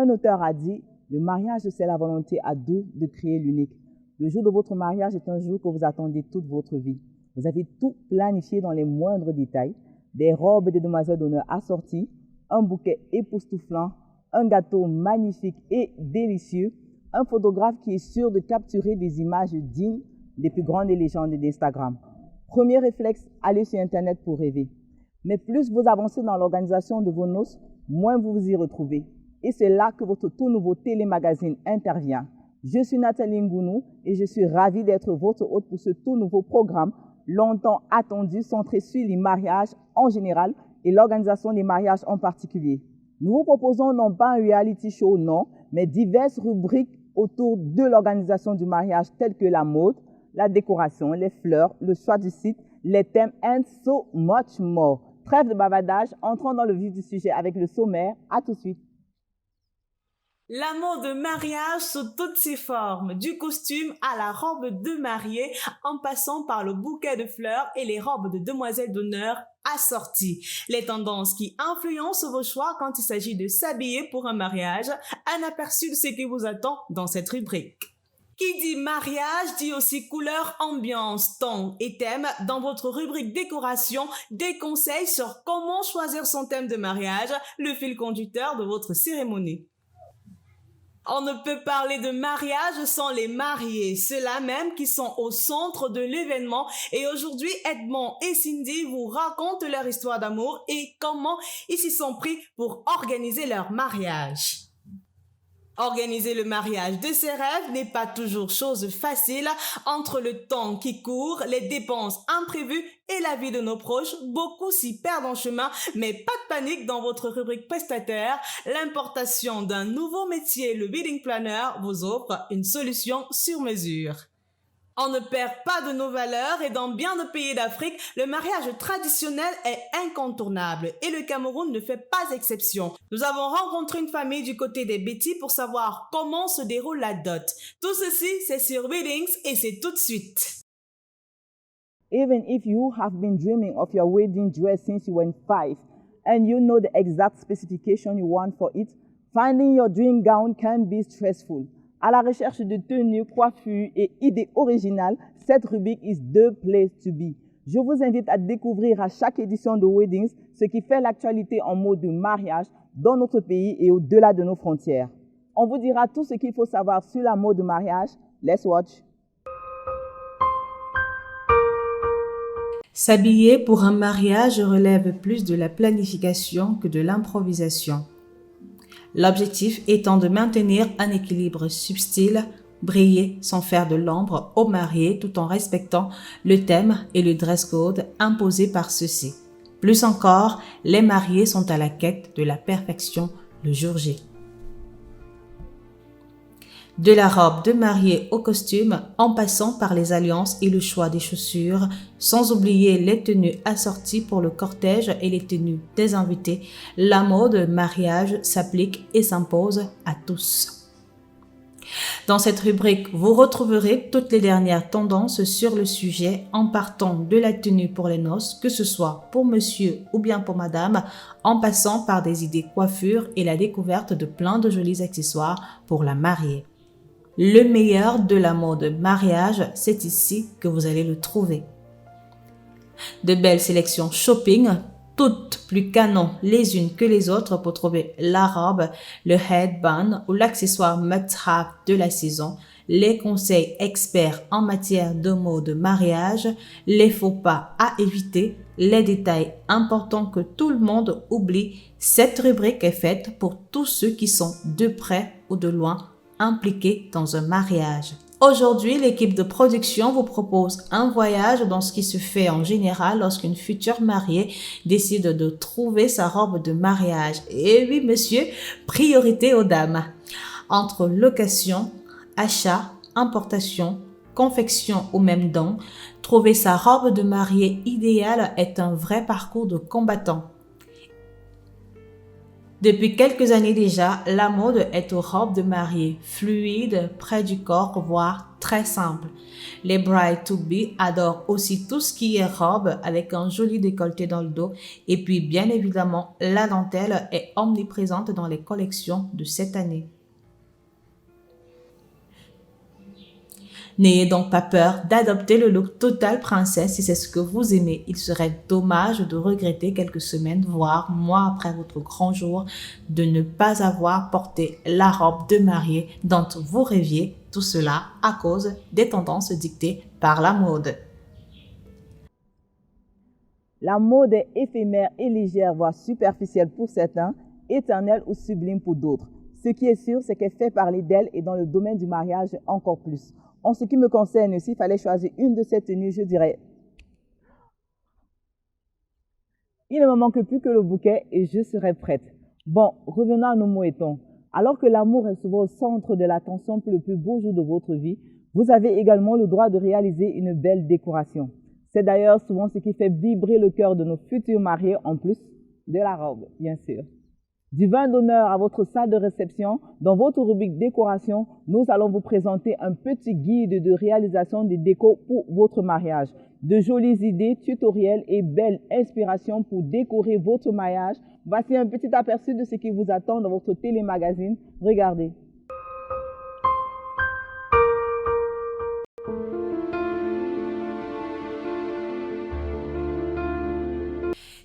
Un auteur a dit, le mariage, c'est la volonté à deux de créer l'unique. Le jour de votre mariage est un jour que vous attendez toute votre vie. Vous avez tout planifié dans les moindres détails, des robes des demoiselles d'honneur assorties, un bouquet époustouflant, un gâteau magnifique et délicieux, un photographe qui est sûr de capturer des images dignes des plus grandes légendes d'Instagram. Premier réflexe, allez sur Internet pour rêver. Mais plus vous avancez dans l'organisation de vos noces, moins vous vous y retrouvez. Et c'est là que votre tout nouveau télémagazine intervient. Je suis Nathalie Ngounou et je suis ravie d'être votre hôte pour ce tout nouveau programme, longtemps attendu, centré sur les mariages en général et l'organisation des mariages en particulier. Nous vous proposons non pas un reality show, non, mais diverses rubriques autour de l'organisation du mariage telles que la mode, la décoration, les fleurs, le choix du site, les thèmes and so much more. Trêve de bavardage, entrons dans le vif du sujet avec le sommaire. À tout de suite. L'amour de mariage sous toutes ses formes, du costume à la robe de mariée, en passant par le bouquet de fleurs et les robes de demoiselles d'honneur assorties. Les tendances qui influencent vos choix quand il s'agit de s'habiller pour un mariage, un aperçu de ce qui vous attend dans cette rubrique. Qui dit mariage dit aussi couleur, ambiance, ton et thème. Dans votre rubrique décoration, des conseils sur comment choisir son thème de mariage, le fil conducteur de votre cérémonie. On ne peut parler de mariage sans les mariés, ceux-là même qui sont au centre de l'événement. Et aujourd'hui, Edmond et Cindy vous racontent leur histoire d'amour et comment ils s'y sont pris pour organiser leur mariage. Organiser le mariage de ses rêves n'est pas toujours chose facile. Entre le temps qui court, les dépenses imprévues et la vie de nos proches, beaucoup s'y perdent en chemin. Mais pas de panique dans votre rubrique prestataire. L'importation d'un nouveau métier, le wedding planner, vous offre une solution sur mesure. On ne perd pas de nos valeurs et dans bien de pays d'Afrique, le mariage traditionnel est incontournable et le Cameroun ne fait pas exception. Nous avons rencontré une famille du côté des Betty pour savoir comment se déroule la dot. Tout ceci, c'est sur Weddings et c'est tout de suite. Even if you have been dreaming of your wedding dress since you were 5 and you know the exact specification you want for it, finding your dream gown can be stressful. À la recherche de tenues, coiffures et idées originales, cette rubrique is the place to be. Je vous invite à découvrir à chaque édition de Weddings ce qui fait l'actualité en mode de mariage dans notre pays et au-delà de nos frontières. On vous dira tout ce qu'il faut savoir sur la mode de mariage. Let's watch. S'habiller pour un mariage relève plus de la planification que de l'improvisation. L'objectif étant de maintenir un équilibre subtil, briller sans faire de l'ombre aux mariés tout en respectant le thème et le dress code imposés par ceux-ci. Plus encore, les mariés sont à la quête de la perfection le jour J. De la robe de mariée au costume, en passant par les alliances et le choix des chaussures, sans oublier les tenues assorties pour le cortège et les tenues des invités, la mode mariage s'applique et s'impose à tous. Dans cette rubrique, vous retrouverez toutes les dernières tendances sur le sujet en partant de la tenue pour les noces, que ce soit pour monsieur ou bien pour madame, en passant par des idées coiffures et la découverte de plein de jolis accessoires pour la mariée. Le meilleur de la mode mariage, c'est ici que vous allez le trouver. De belles sélections shopping, toutes plus canon les unes que les autres pour trouver la robe, le headband ou l'accessoire must-have de la saison, les conseils experts en matière de mode mariage, les faux pas à éviter, les détails importants que tout le monde oublie. Cette rubrique est faite pour tous ceux qui sont de près ou de loin impliqués dans un mariage. Aujourd'hui, l'équipe de production vous propose un voyage dans ce qui se fait en général lorsqu'une future mariée décide de trouver sa robe de mariage. Et oui, monsieur, priorité aux dames. Entre location, achat, importation, confection ou même don, trouver sa robe de mariée idéale est un vrai parcours de combattant. Depuis quelques années déjà, la mode est aux robes de mariée, fluides, près du corps, voire très simples. Les bride-to-be adorent aussi tout ce qui est robe avec un joli décolleté dans le dos et puis bien évidemment, la dentelle est omniprésente dans les collections de cette année. N'ayez donc pas peur d'adopter le look total princesse si c'est ce que vous aimez. Il serait dommage de regretter quelques semaines, voire mois après votre grand jour, de ne pas avoir porté la robe de mariée dont vous rêviez, tout cela à cause des tendances dictées par la mode. La mode est éphémère et légère, voire superficielle pour certains, éternelle ou sublime pour d'autres. Ce qui est sûr, c'est qu'elle fait parler d'elle et dans le domaine du mariage encore plus. En ce qui me concerne, s'il fallait choisir une de ces tenues, je dirais il ne me manque plus que le bouquet et je serai prête. Bon, revenons à nos mots-étons. Alors que l'amour est souvent au centre de l'attention pour le plus beau jour de votre vie, vous avez également le droit de réaliser une belle décoration. C'est d'ailleurs souvent ce qui fait vibrer le cœur de nos futurs mariés en plus de la robe, bien sûr. Du vin d'honneur à votre salle de réception, dans votre rubrique décoration, nous allons vous présenter un petit guide de réalisation des décos pour votre mariage. De jolies idées, tutoriels et belles inspirations pour décorer votre mariage. Voici un petit aperçu de ce qui vous attend dans votre télémagazine. Regardez.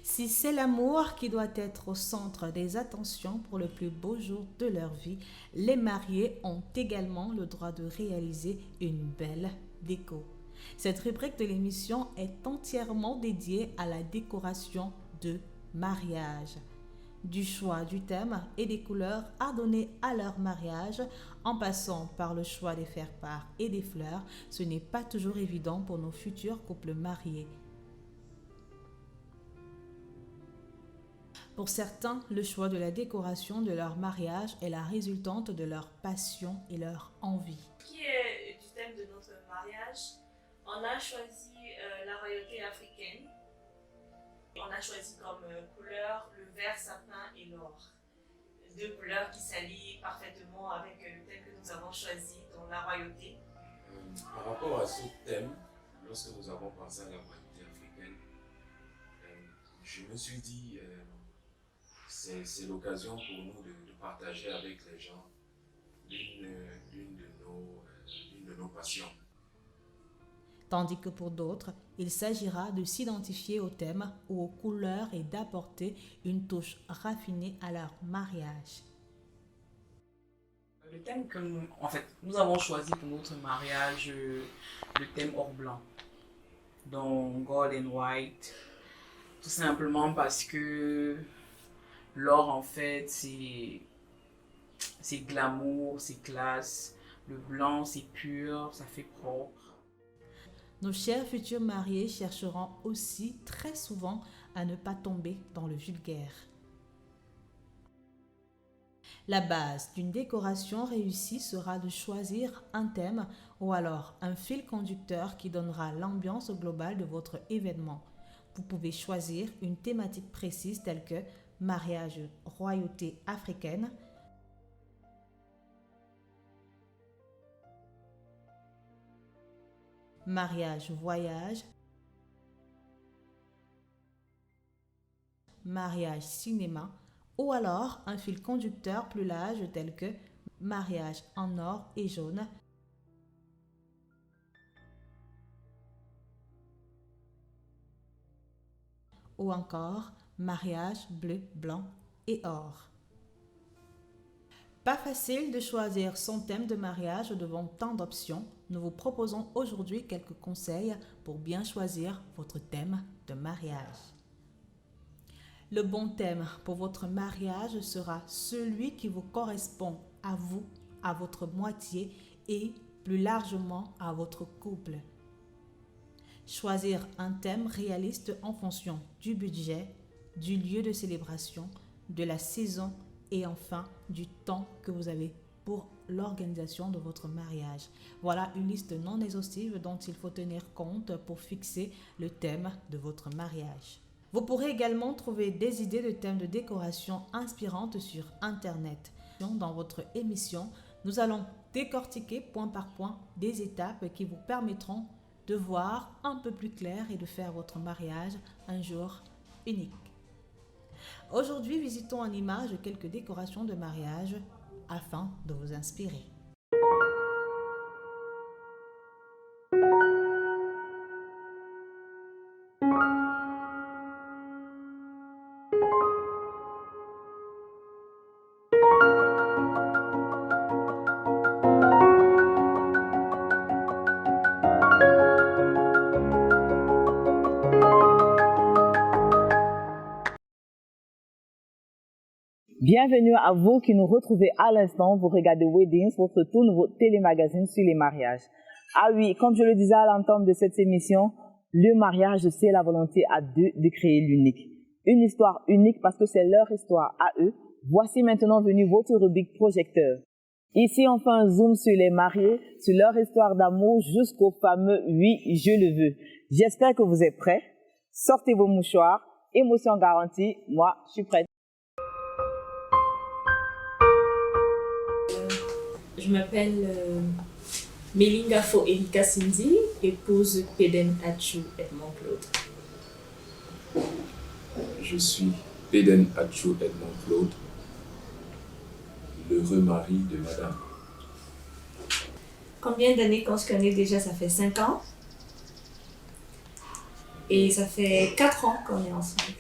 Si c'est l'amour qui doit être au centre des attentions pour le plus beau jour de leur vie, les mariés ont également le droit de réaliser une belle déco. Cette rubrique de l'émission est entièrement dédiée à la décoration de mariage. Du choix du thème et des couleurs à donner à leur mariage, en passant par le choix des faire-part et des fleurs, ce n'est pas toujours évident pour nos futurs couples mariés. Pour certains, le choix de la décoration de leur mariage est la résultante de leur passion et leur envie. Qui est du thème de notre mariage, on a choisi la royauté africaine. On a choisi comme couleur le vert sapin et l'or. Deux couleurs qui s'allient parfaitement avec le thème que nous avons choisi dans la royauté. Par rapport à ce thème, lorsque nous avons pensé à la royauté africaine, je me suis dit c'est l'occasion pour nous de partager avec les gens l'une de nos passions. Tandis que pour d'autres, il s'agira de s'identifier au thème ou aux couleurs et d'apporter une touche raffinée à leur mariage. Le thème que nous avons choisi pour notre mariage, le thème or blanc, donc gold and white, tout simplement parce que l'or en fait c'est glamour, c'est classe, le blanc c'est pur, ça fait propre. Nos chers futurs mariés chercheront aussi très souvent à ne pas tomber dans le vulgaire. La base d'une décoration réussie sera de choisir un thème ou alors un fil conducteur qui donnera l'ambiance globale de votre événement. Vous pouvez choisir une thématique précise telle que mariage royauté africaine, mariage voyage, mariage cinéma, ou alors un fil conducteur plus large tel que mariage en or et jaune, ou encore mariage bleu, blanc et or. Pas facile de choisir son thème de mariage devant tant d'options. Nous vous proposons aujourd'hui quelques conseils pour bien choisir votre thème de mariage. Le bon thème pour votre mariage sera celui qui vous correspond à vous, à votre moitié et plus largement à votre couple. Choisir un thème réaliste en fonction du budget, du lieu de célébration, de la saison et enfin du temps que vous avez pour l'organisation de votre mariage. Voilà une liste non exhaustive dont il faut tenir compte pour fixer le thème de votre mariage. Vous pourrez également trouver des idées de thèmes de décoration inspirantes sur Internet. Dans votre émission, nous allons décortiquer point par point des étapes qui vous permettront de voir un peu plus clair et de faire votre mariage un jour unique. Aujourd'hui, visitons en images quelques décorations de mariage afin de vous inspirer. Bienvenue à vous qui nous retrouvez à l'instant. Vous regardez Weddings, votre tout nouveau télémagazine sur les mariages. Ah oui, comme je le disais à l'entame de cette émission, le mariage, c'est la volonté à deux de créer l'unique. Une histoire unique parce que c'est leur histoire à eux. Voici maintenant venu votre rubrique projecteur. Ici, on fait un zoom sur les mariés, sur leur histoire d'amour jusqu'au fameux « oui, je le veux ». J'espère que vous êtes prêts. Sortez vos mouchoirs. Émotion garantie. Moi, je suis prête. Je m'appelle Melinga Fo Erika Cindy, épouse Peden Atchou Edmond Claude. Je suis Peden Atchou Edmond Claude, l'heureux mari de madame. Combien d'années qu'on se connaît déjà? Ça fait 5 ans. Et ça fait 4 ans qu'on est ensemble.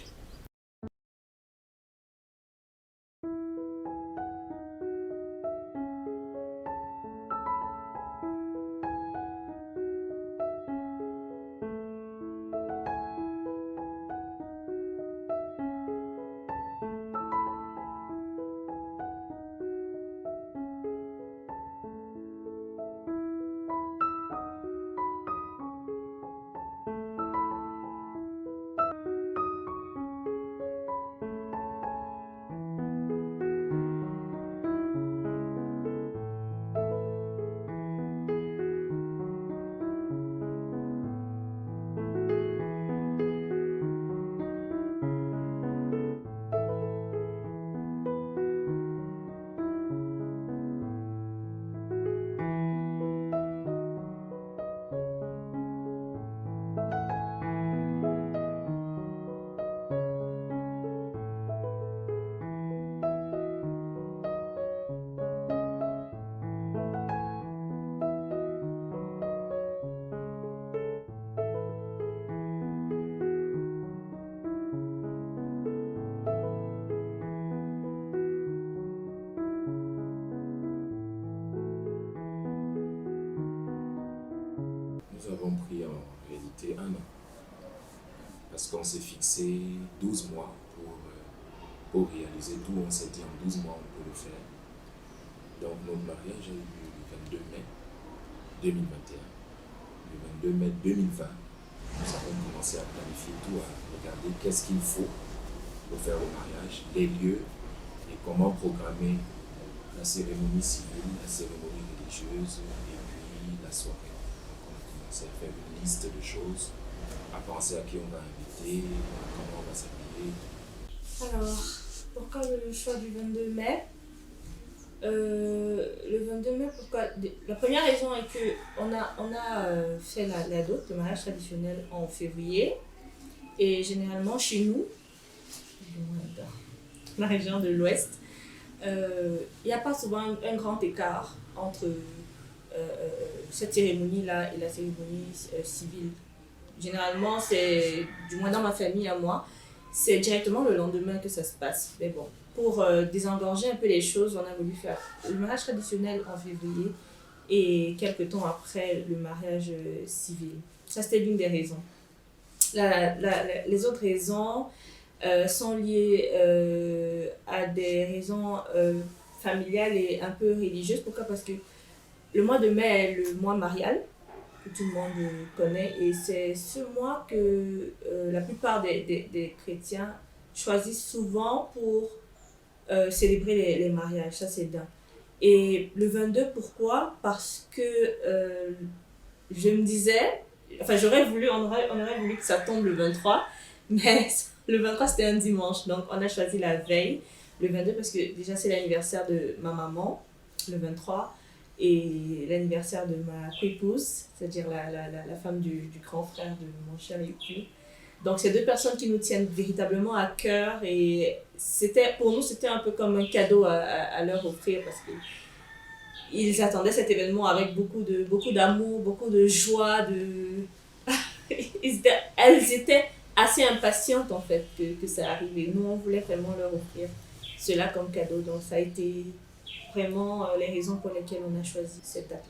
Nous avons pris en réalité 1 an, parce qu'on s'est fixé 12 mois pour réaliser tout. On s'est dit en 12 mois on peut le faire. Donc notre mariage a eu lieu le 22 mai 2021. Le 22 mai 2020, nous avons commencé à planifier tout, à regarder qu'est-ce qu'il faut pour faire le mariage, les lieux et comment programmer la cérémonie civile, la cérémonie religieuse et puis la soirée. C'est à faire une liste de choses, à penser à qui on va inviter, comment on va s'habiller. Alors, pourquoi le choix du 22 mai? Le 22 mai, pourquoi? La première raison est qu'on a fait la dot, le mariage traditionnel, en février. Et généralement, chez nous, dans la région de l'Ouest, il n'y a pas souvent un grand écart entre cette cérémonie-là et la cérémonie civile. Généralement, c'est, du moins dans ma famille à moi, c'est directement le lendemain que ça se passe. Mais bon, pour désengorger un peu les choses, on a voulu faire le mariage traditionnel en février et quelques temps après le mariage civil. Ça, c'était l'une des raisons. Les autres raisons sont liées à des raisons familiales et un peu religieuses. Pourquoi? Parce que le mois de mai est le mois marial, que tout le monde connaît, et c'est ce mois que la plupart des chrétiens choisissent souvent pour célébrer les mariages. Ça, c'est d'un. Et le 22, pourquoi? Parce que je me disais, enfin, on aurait voulu que ça tombe le 23, mais Le 23, c'était un dimanche, donc on a choisi la veille. Le 22, parce que déjà, c'est l'anniversaire de ma maman, le 23, et l'anniversaire de ma co-épouse, c'est-à-dire la femme du grand frère de mon cher époux. Donc, c'est deux personnes qui nous tiennent véritablement à cœur, et pour nous, c'était un peu comme un cadeau à leur offrir, parce qu'ils attendaient cet événement avec beaucoup d'amour, beaucoup de joie, elles étaient assez impatientes en fait que ça arrive, et nous on voulait vraiment leur offrir cela comme cadeau, donc ça a été vraiment les raisons pour lesquelles on a choisi cette date.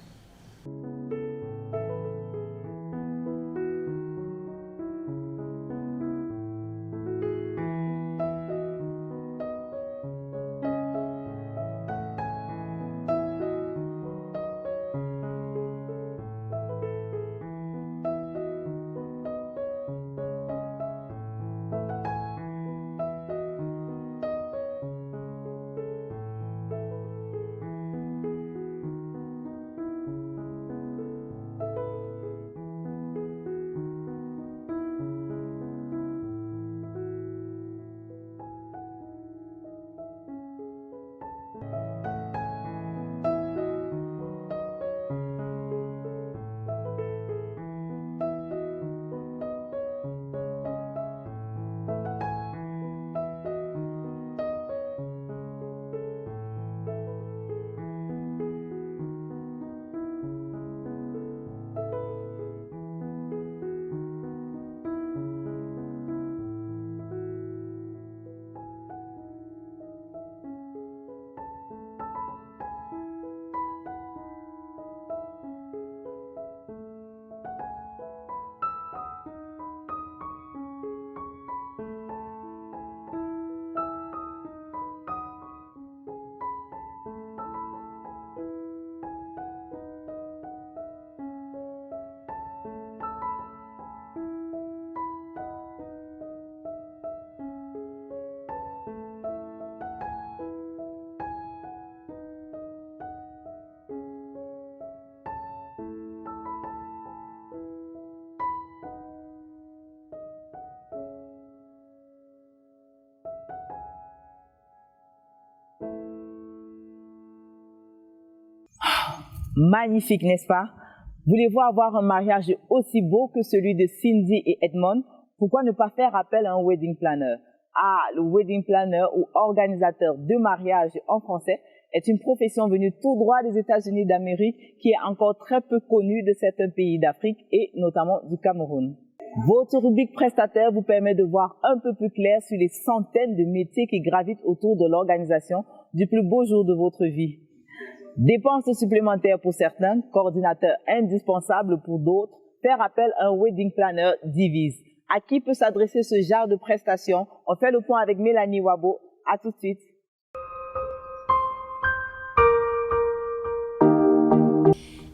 Magnifique, n'est-ce pas? Voulez-vous avoir un mariage aussi beau que celui de Cindy et Edmond? Pourquoi ne pas faire appel à un wedding planner? Ah, le wedding planner ou organisateur de mariage en français est une profession venue tout droit des États-Unis d'Amérique qui est encore très peu connue de certains pays d'Afrique et notamment du Cameroun. Votre rubrique prestataire vous permet de voir un peu plus clair sur les centaines de métiers qui gravitent autour de l'organisation du plus beau jour de votre vie. Dépenses supplémentaires pour certains, coordinateurs indispensables pour d'autres, faire appel à un wedding planner divise. À qui peut s'adresser ce genre de prestations? On fait le point avec Mélanie Wabo. À tout de suite.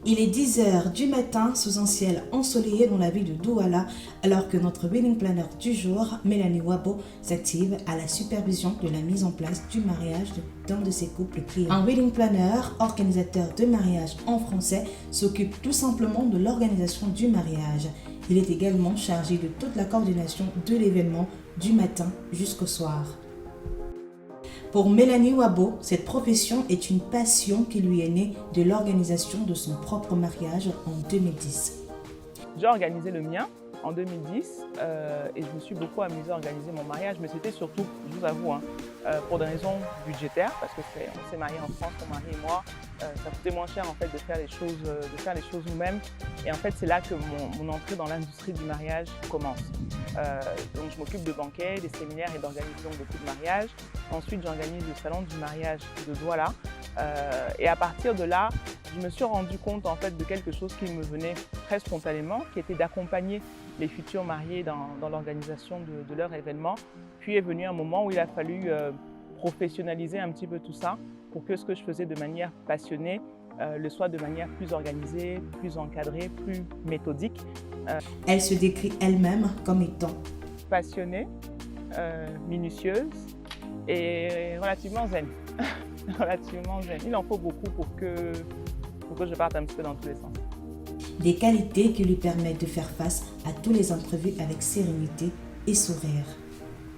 Il est 10h du matin sous un ciel ensoleillé dans la ville de Douala, alors que notre wedding planner du jour, Mélanie Wabo, s'active à la supervision de la mise en place du mariage d'un de ses couples clients. Un wedding planner, organisateur de mariage en français, s'occupe tout simplement de l'organisation du mariage. Il est également chargé de toute la coordination de l'événement du matin jusqu'au soir. Pour Mélanie Wabo, cette profession est une passion qui lui est née de l'organisation de son propre mariage en 2010. J'ai organisé le mien en 2010 et je me suis beaucoup amusée à organiser mon mariage, mais c'était surtout, je vous avoue, pour des raisons budgétaires, parce que on s'est mariés en France, mon mari et moi, ça coûtait moins cher en fait de faire les choses nous-mêmes, et en fait c'est là que mon entrée dans l'industrie du mariage commence. Donc je m'occupe de banquets, des séminaires et d'organiser beaucoup de mariages. Ensuite j'organise le salon du mariage de Douala, et à partir de là, je me suis rendu compte en fait de quelque chose qui me venait très spontanément, qui était d'accompagner les futurs mariés dans l'organisation de leur événement. Puis est venu un moment où il a fallu professionnaliser un petit peu tout ça pour que ce que je faisais de manière passionnée le soit de manière plus organisée, plus encadrée, plus méthodique. Elle se décrit elle-même comme étant passionnée, minutieuse et relativement zen. Relativement zen. Il en faut beaucoup pour que je parte un petit peu dans tous les sens. Des qualités qui lui permettent de faire face à tous les imprévus avec sérénité et sourire.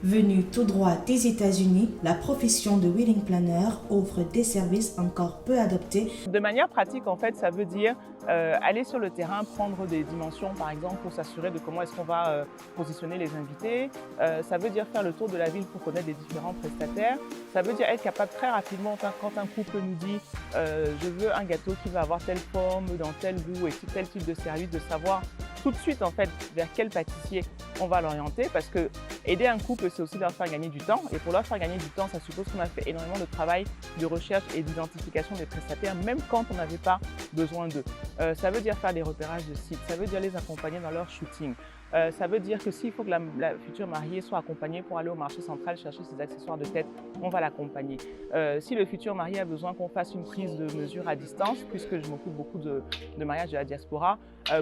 Venue tout droit des États-Unis, la profession de wedding planner offre des services encore peu adoptés. De manière pratique, en fait, ça veut dire aller sur le terrain, prendre des dimensions, par exemple, pour s'assurer de comment est-ce qu'on va positionner les invités. Ça veut dire faire le tour de la ville pour connaître les différents prestataires. Ça veut dire être capable très rapidement, quand un couple nous dit je veux un gâteau qui va avoir telle forme, dans tel goût et tel type de service, de savoir tout de suite en fait vers quel pâtissier on va l'orienter, parce que aider un couple, c'est aussi leur faire gagner du temps, et pour leur faire gagner du temps, ça suppose qu'on a fait énormément de travail de recherche et d'identification des prestataires, même quand on n'avait pas besoin d'eux. Ça veut dire faire des repérages de sites, ça veut dire les accompagner dans leur shooting. Ça veut dire que s'il faut que la future mariée soit accompagnée pour aller au marché central chercher ses accessoires de tête, on va l'accompagner. Si le futur marié a besoin qu'on fasse une prise de mesure à distance, puisque je m'occupe beaucoup de mariages de la diaspora,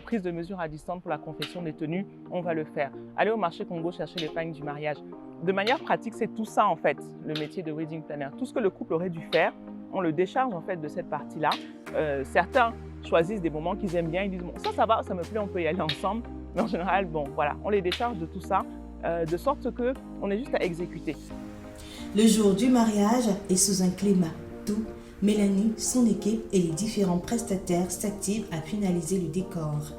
prise de mesure à distance pour la confection des tenues, on va le faire. Aller au marché Congo chercher les pagnes du mariage. De manière pratique, c'est tout ça en fait, le métier de wedding planner. Tout ce que le couple aurait dû faire, on le décharge en fait de cette partie-là. Certains choisissent des moments qu'ils aiment bien, ils disent bon, ça va, ça me plaît, on peut y aller ensemble. Mais en général, bon, voilà, on les décharge de tout ça, de sorte qu'on est juste à exécuter. Le jour du mariage est sous un climat doux. Mélanie, son équipe et les différents prestataires s'activent à finaliser le décor.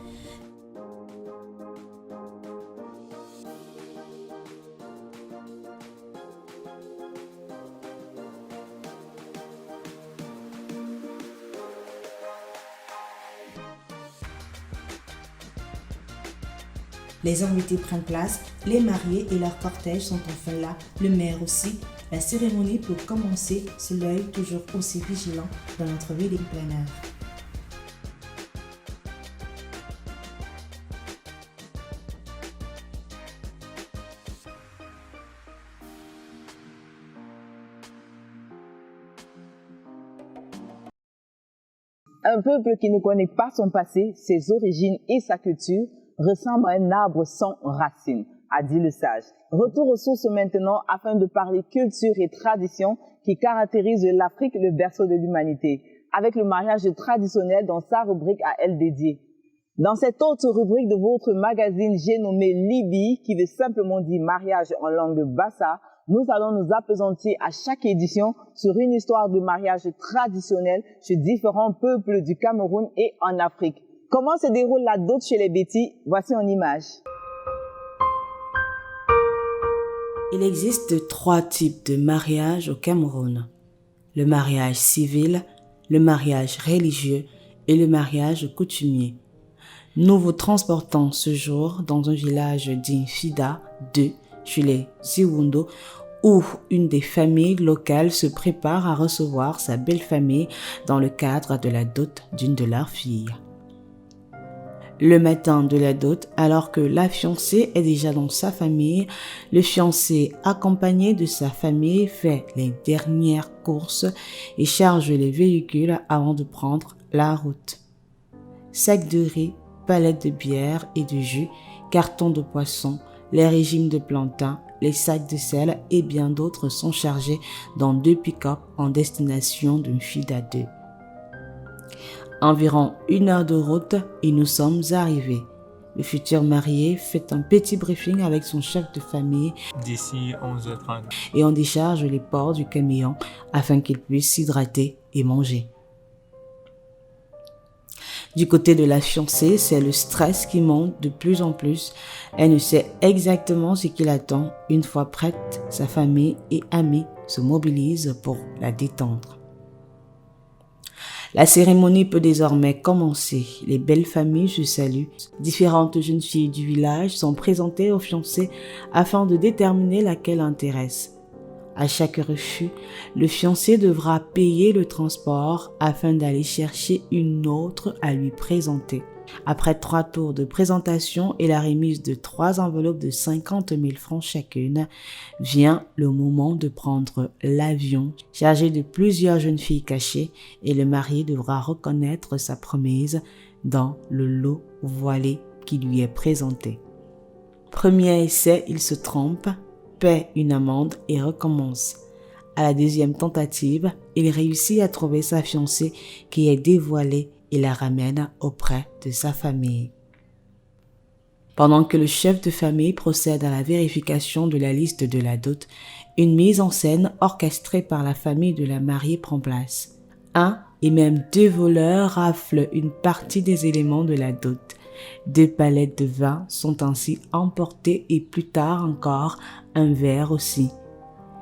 Les invités prennent place, les mariés et leur cortège sont enfin là, le maire aussi. La cérémonie peut commencer sous l'œil toujours aussi vigilant de notre wedding planner. Un peuple qui ne connaît pas son passé, ses origines et sa culture ressemble à un arbre sans racines, a dit le sage. Retour aux sources maintenant afin de parler culture et tradition qui caractérisent l'Afrique, le berceau de l'humanité, avec le mariage traditionnel dans sa rubrique à elle dédiée. Dans cette autre rubrique de votre magazine, j'ai nommé Libi, qui veut simplement dire mariage en langue bassa, nous allons nous appesantir à chaque édition sur une histoire de mariage traditionnel chez différents peuples du Cameroun et en Afrique. Comment se déroule la dot chez les Bétis? Voici en image. Il existe 3 types de mariage au Cameroun. Le mariage civil, le mariage religieux et le mariage coutumier. Nous vous transportons ce jour dans un village d'Infida 2, chez les Ziwundo, où une des familles locales se prépare à recevoir sa belle-famille dans le cadre de la dot d'une de leurs filles. Le matin de la dot, alors que la fiancée est déjà dans sa famille, le fiancé, accompagné de sa famille, fait les dernières courses et charge les véhicules avant de prendre la route. Sacs de riz, palettes de bière et de jus, cartons de poisson, les régimes de plantain, les sacs de sel et bien d'autres sont chargés dans 2 pick-up en destination d'une Fida 2. Environ 1 heure de route et nous sommes arrivés. Le futur marié fait un petit briefing avec son chef de famille d'ici 11h30 et on décharge les ports du camion afin qu'il puisse s'hydrater et manger. Du côté de la fiancée, c'est le stress qui monte de plus en plus. Elle ne sait exactement ce qui l'attend. Une fois prête, sa famille et amis se mobilisent pour la détendre. La cérémonie peut désormais commencer. Les belles familles se saluent. Différentes jeunes filles du village sont présentées aux fiancés afin de déterminer laquelle intéresse. À chaque refus, le fiancé devra payer le transport afin d'aller chercher une autre à lui présenter. Après 3 tours de présentation et la remise de 3 enveloppes de 50 000 francs chacune, vient le moment de prendre l'avion chargé de plusieurs jeunes filles cachées et le marié devra reconnaître sa promise dans le lot voilé qui lui est présenté. Premier essai, il se trompe, paie une amende et recommence. À la 2e tentative, il réussit à trouver sa fiancée qui est dévoilée et la ramène auprès de sa famille. Pendant que le chef de famille procède à la vérification de la liste de la dot, une mise en scène orchestrée par la famille de la mariée prend place. Un et même 2 voleurs raflent une partie des éléments de la dot. 2 palettes de vin sont ainsi emportées et plus tard encore un verre aussi.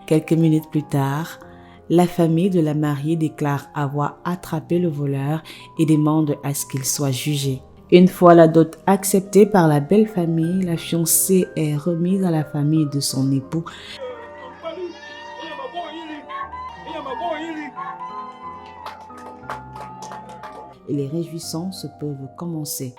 Quelques minutes plus tard, la famille de la mariée déclare avoir attrapé le voleur et demande à ce qu'il soit jugé. Une fois la dot acceptée par la belle famille, la fiancée est remise à la famille de son époux. Et les réjouissances peuvent commencer.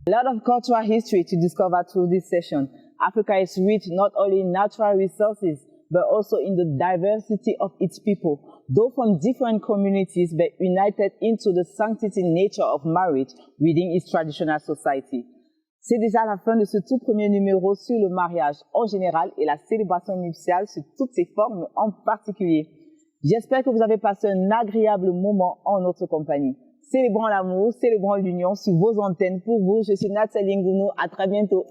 A lot of cultural history to discover through this session. Africa is rich not only in natural resources, but also in the diversity of its people, though from different communities, but united into the sanctity nature of marriage within its traditional society. C'est déjà la fin de ce tout premier numéro sur le mariage en général et la célébration nuptiale sous toutes ses formes en particulier. J'espère que vous avez passé un agréable moment en notre compagnie. Célébrons l'amour, célébrons l'union sur vos antennes. Pour vous, je suis Nathalie Ngounou. À très bientôt.